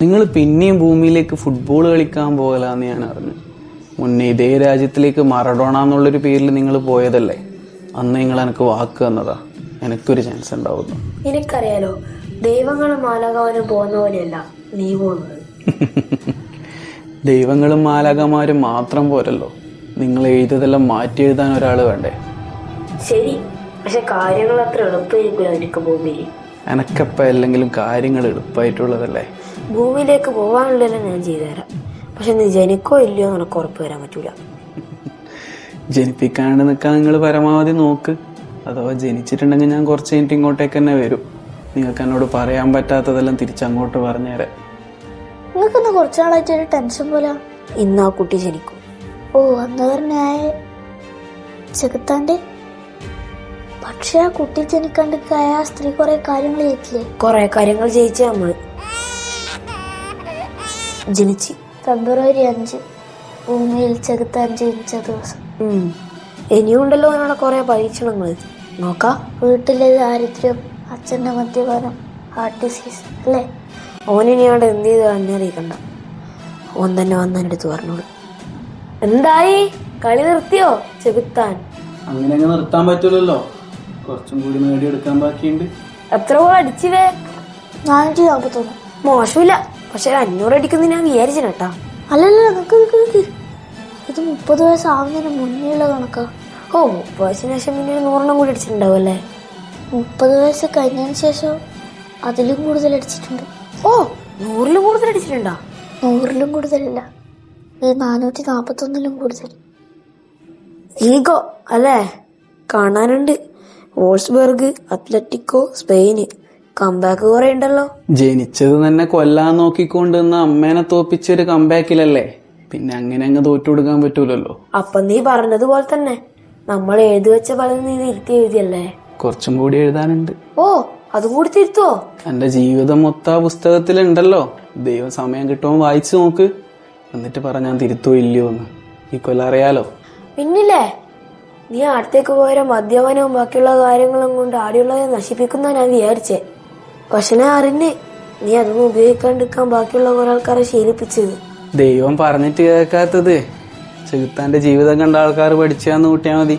നിങ്ങൾ പിന്നെയും ഭൂമിയിലേക്ക് ഫുട്ബോൾ കളിക്കാൻ പോകലാന്ന് ഞാൻ അറിഞ്ഞു. മുന്നേ ഇതേ രാജ്യത്തിലേക്ക് മറഡോണ എന്നുള്ളൊരു പേരിൽ നിങ്ങൾ പോയതല്ലേ? അന്ന് നിങ്ങൾ എനിക്ക് വാക്ക് തന്നതാ, എനിക്കൊരു ചാൻസ് ഉണ്ടാവുന്നു. എനിക്കറിയാലോ, ദൈവങ്ങളും മാലാകമാരും പോകുന്ന പോലെയല്ല നീ പോകുന്നത്. ദൈവങ്ങളും മാലാകമാരും മാത്രം പോരല്ലോ, നിങ്ങൾ എഴുതിയതെല്ലാം മാറ്റി എഴുതാൻ ഒരാൾ വേണ്ടേ? ശരി, പക്ഷെ കാര്യങ്ങൾ അത്ര എളുപ്പമായിരിക്കില്ല എനിക്ക് ഭൂമിയിൽ. എനക്കപ്പം അല്ലെങ്കിലും കാര്യങ്ങൾ എളുപ്പമായിട്ടുള്ളതല്ലേ? ഭൂമിയിലേക്ക് പോകാനുള്ളതെല്ലാം ഞാൻ ചെയ്തുതരാം, പക്ഷെ നീ ജനിക്കോ ഇല്ലയോ എന്ന് എനിക്ക് ഉറപ്പ് വരാൻ പറ്റൂല. ജനിപ്പിക്കാണ്ട് നിൽക്കാൻ നിങ്ങൾ പരമാവധി നോക്ക്. അഥവാ ജനിച്ചിട്ടുണ്ടെങ്കിൽ ഞാൻ കുറച്ച് കഴിഞ്ഞിട്ട് ഇങ്ങോട്ടേക്ക് തന്നെ വരും. നിങ്ങൾക്ക് എന്നോട് പറയാൻ പറ്റാത്തതെല്ലാം തിരിച്ചങ്ങോട്ട് പറഞ്ഞുതരാം. നിങ്ങൾക്കൊന്ന് കുറച്ചു നാളായിട്ട് ഒരു ടെൻഷൻ പോലെ. ഇന്ന് ആ കുട്ടി ജനിക്കും. ഓ, അന്ന് പറഞ്ഞായ ചെകുത്താന്റെ. പക്ഷെ ആ കുട്ടി ജനിക്കാണ്ടിരിക്കായ ആ സ്ത്രീ കുറെ കാര്യങ്ങൾ ചെയ്തില്ലേ? കുറെ കാര്യങ്ങൾ ചെയ്യിച്ച നമ്മള് ജനിച്ച്. ഫെബ്രുവരി 5 ഭൂമിയിൽ ചെകുത്താൻ ജനിച്ച ദിവസം. ഇനിയുണ്ടല്ലോ അതിനുള്ള കുറെ പരീക്ഷണങ്ങൾ. നോക്കാം. വീട്ടിലെ ദാരിദ്ര്യം, അച്ഛന്റെ മദ്യപാനം, ഹാർട്ട് ഡിസീസ് അല്ലേ? ഓനിനിയാണ്ട് എന്ത് ചെയ്ത് അന്വേഷിക്കണ്ട, ഓൻ തന്നെ വന്നെടുത്ത് പറഞ്ഞോളൂ. എന്തായി, കളി നിർത്തിയോ ചെകുത്താൻ? അങ്ങനെ അങ്ങ് നിർത്താൻ പറ്റൂലല്ലോ, കുറച്ചും കൂടി നേടിയെടുക്കാൻ ബാക്കിയുണ്ട്. എത്ര ഗോൾ അടിച്ചിവേ? 441. മോശമില്ല, പക്ഷെ 500 അടിക്കുന്ന ഞാൻ വിചാരിച്ചേട്ടാ. അല്ലല്ല, നിക്ക് ഇത് 30 വയസ്സാവുന്നതിന് മുന്നേയുള്ള കണക്കാ. ഓ, 30 വയസ്സിന് ശേഷം പിന്നെ 100 കൂടി അടിച്ചിട്ടുണ്ടാവും അല്ലേ? 30 വയസ്സ് കഴിഞ്ഞതിന് ശേഷം അതിലും കൂടുതൽ അടിച്ചിട്ടുണ്ട്. ഓ, 100 കൂടുതൽ അടിച്ചിട്ടുണ്ടോ? 100 കൂടുതലല്ല, ഈ 441 കൂടുതൽ. ഈഗോ അല്ലേ? കാണാനുണ്ട്. Wolfsburg, Atletico, Spain. കംബാക്ക് കുറെ ഉണ്ടല്ലോ. ജനിച്ചത് തന്നെ കൊല്ലാൻ നോക്കിക്കൊണ്ടിരുന്ന അമ്മേനെ തോപ്പിച്ചൊരു കംബാക്കിലല്ലേ, പിന്നെ അങ്ങനെ അങ്ങ് തോറ്റു കൊടുക്കാൻ പറ്റൂലല്ലോ. അപ്പൊ നീ പറഞ്ഞതുപോലെ തന്നെ നമ്മൾ എഴുതി വെച്ച പലതും നീ തിരുത്തി എഴുതിയല്ലേ? കുറച്ചും കൂടി എഴുതാനുണ്ട്. ഓ, അതും കൂടി തിരുത്തുവോ? എന്റെ ജീവിതം മൊത്തം ആ പുസ്തകത്തിലുണ്ടല്ലോ. ദൈവം സമയം കിട്ടുമ്പോൾ വായിച്ചു നോക്ക്, എന്നിട്ട് പറ ഞാൻ തിരുത്തോ ഇല്ലയോ എന്ന്. ഈ കൊല്ലം അറിയാലോ. പിന്നില്ലേ, നീ അടുത്തേക്ക് പോയ മദ്യപാനവും ബാക്കിയുള്ള കാര്യങ്ങളും കൊണ്ട് ആടിയുള്ളത് നശിപ്പിക്കുന്ന ഞാൻ വിചാരിച്ചേ. പക്ഷെ ഞാൻ അറിഞ്ഞ് നീ അതൊന്നും ഉപയോഗിക്കാണ്ടിരിക്കാൻ ബാക്കിയുള്ള കുറെ ആൾക്കാരെ ശീലിപ്പിച്ചത്. ദൈവം പറഞ്ഞിട്ട് കേൾക്കാത്തത് ചെകുത്താന്റെ ജീവിതം കണ്ട ആൾക്കാർ പഠിച്ചാന്ന് കൂട്ടിയാൽ മതി.